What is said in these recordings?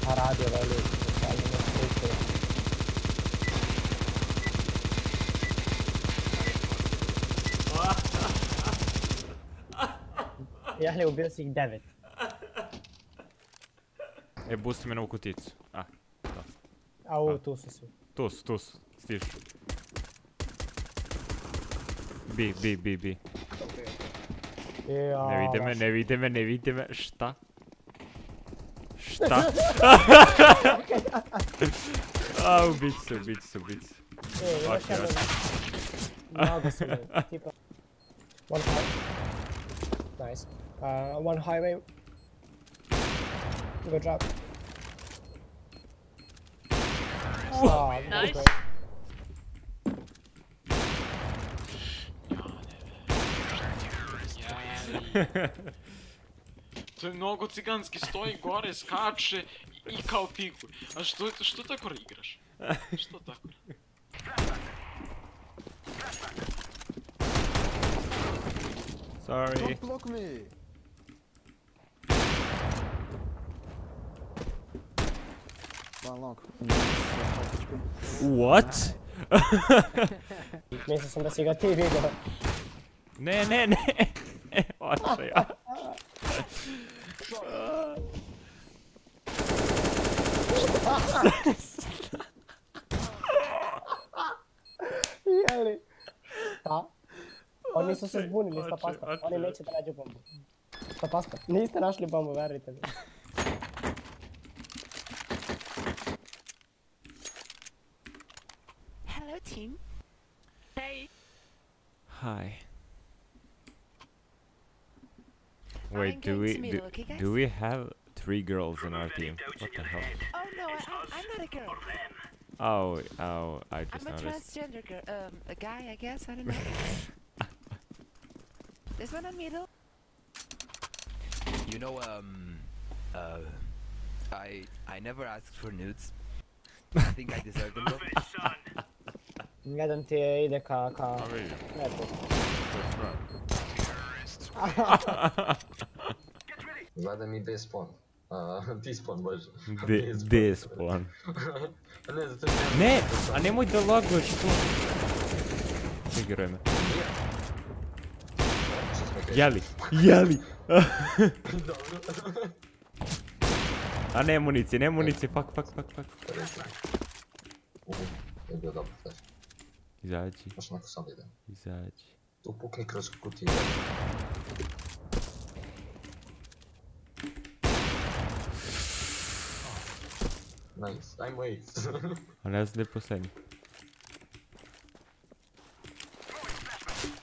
A radio veli, ali ne sličuje. Jeli, ubio si ih 9. E, busti me na ovu kuticu. A, da. Au, tu su svi. Tu su, stižu. Bi. Ne vide me, šta? Šta? A, ubit se. Još jedan. Mnogo su mi, tipa. One high. Nice. One highway. Good job. Nice. To je mnogo ciganski, stoji gore, skače i kao pikuje. A što tako igraš? Što tako? Sorry. Don't block me. One long. What? Mislio sam da si ga ti vidio. Ne. Oče, ja. Jeli? Šta? Oni su se zbunili s Tapaska. Oni neće da nađu bombu. Tapaska. Niste našli bombu, verujte mi. Hello, team. Hey. Hi. Wait, do we have 3 girls in our team? What the hell? Oh no, I'm not a girl. Oh, I just I'm a noticed. transgender girl. A guy, I guess. I don't know. This one on middle. You know, I never asked for nudes. I think I deserve them though. Jedan ti je ide ka... Gleda mi D-spawn. T-spawn, bože. D-spawn. Ne, zato što... Ne, a nemoj da laguješ tu. Igraj me. Jeli. A ne municije, fuck. Je bio dobro flash. Izađi. Baš onako sam idem. Izađi. Tu pukni kroz kutiju. Nice, I'm wait. A ne znam gdje je posljednji.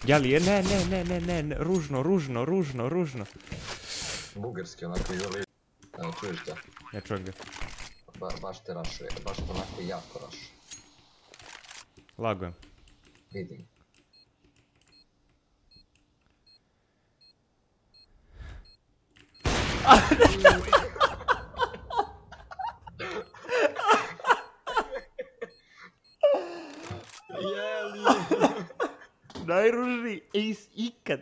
Jeli, ne, ružno. Bugarski onako izoli. Čuješ ga? Ja čujem ga. Baš te rašuje, baš onako jako rašuje. Lagujem. Vidim. Jeli! Najružniji ace ikad.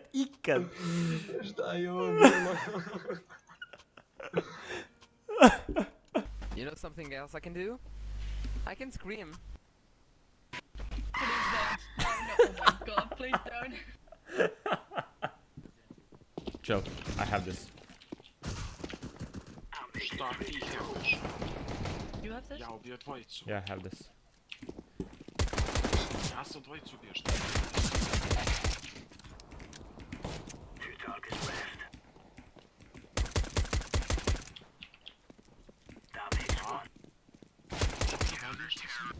Šta je ovo bilo? You know something else I can do? I can scream. Please don't. Oh my god, please don't. Chill, I have this. Šta ti hevaš? You have this? Ja ubio dvojicu. Yeah, I have this. Ja sam dvojicu ubio, šta?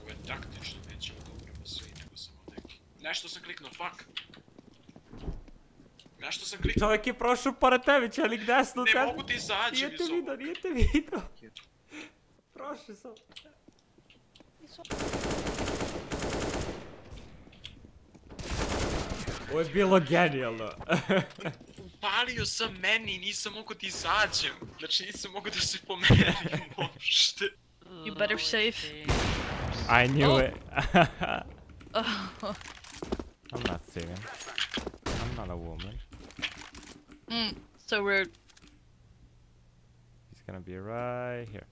Ovo je taktično, nećemo da umremo svi, nego samo neki. Nešto sam kliknuo, fuck! Nešto sam kliknuo. Čovjek je prošao pored tebe, čelik desno. Ne mogu ti izaći iz ovog. Nije te vidio. Prošao sam. Ovo je bilo genijalno. Upalio sam meni, nisam mogu ti izađem. Znači nisam mogu da se pomerim uopšte. You better save. I knew it. Oh. I'm not saving. I'm not a woman. So rude. He's It's gonna be right here.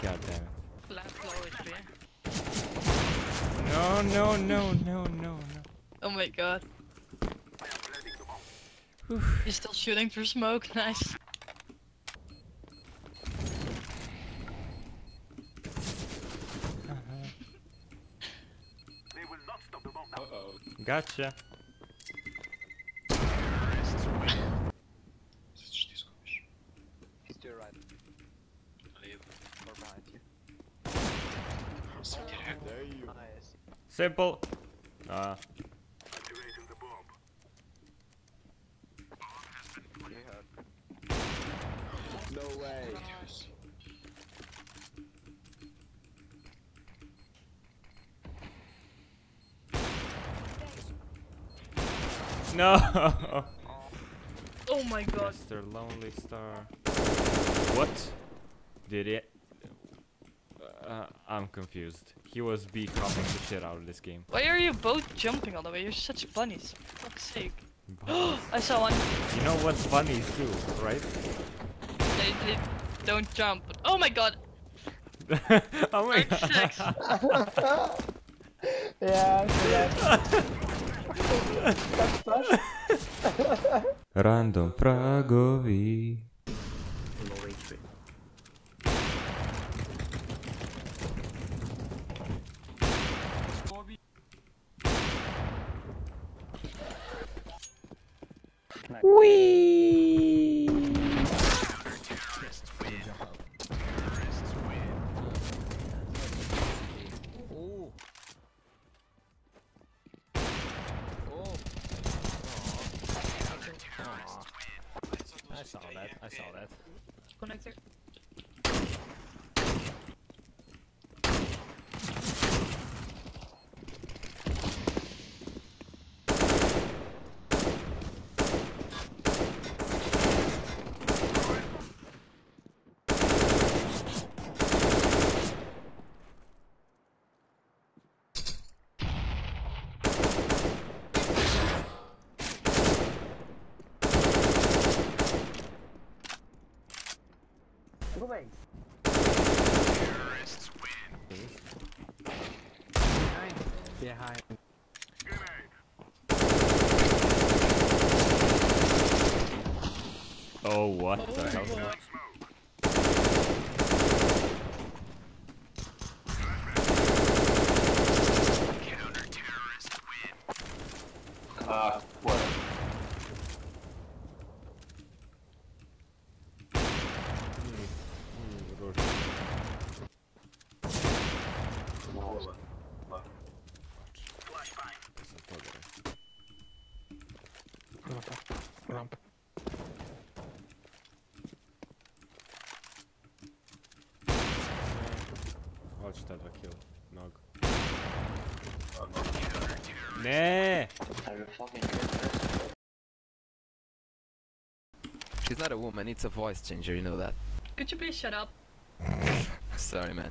God damn it. Last low HP. No, no, no, no, no, no. Oh my god. You're still shooting through smoke, nice. Gotcha. He's to your right. Or behind you. There you. Nice. Simple. You heard. No way. No. Oh my god. Mr. Lonely Star. What? Did it? I'm confused. He was B-copping the shit out of this game. Why are you both jumping all the way? You're such bunnies. For fuck's sake. Bunnies. I saw one. You know what bunnies do, right? They don't jump. Oh my god. Oh my I'm six. Yeah, so that's flash. Random fragovi. Oh. I saw that. I saw that. Connector. Go away. Behind. Oh, what the hell? What? Ramp. Chodź, tata, kill. Nog. Nee! She's not a woman, it's a voice changer, you know that. Could you please shut up? Sorry, man.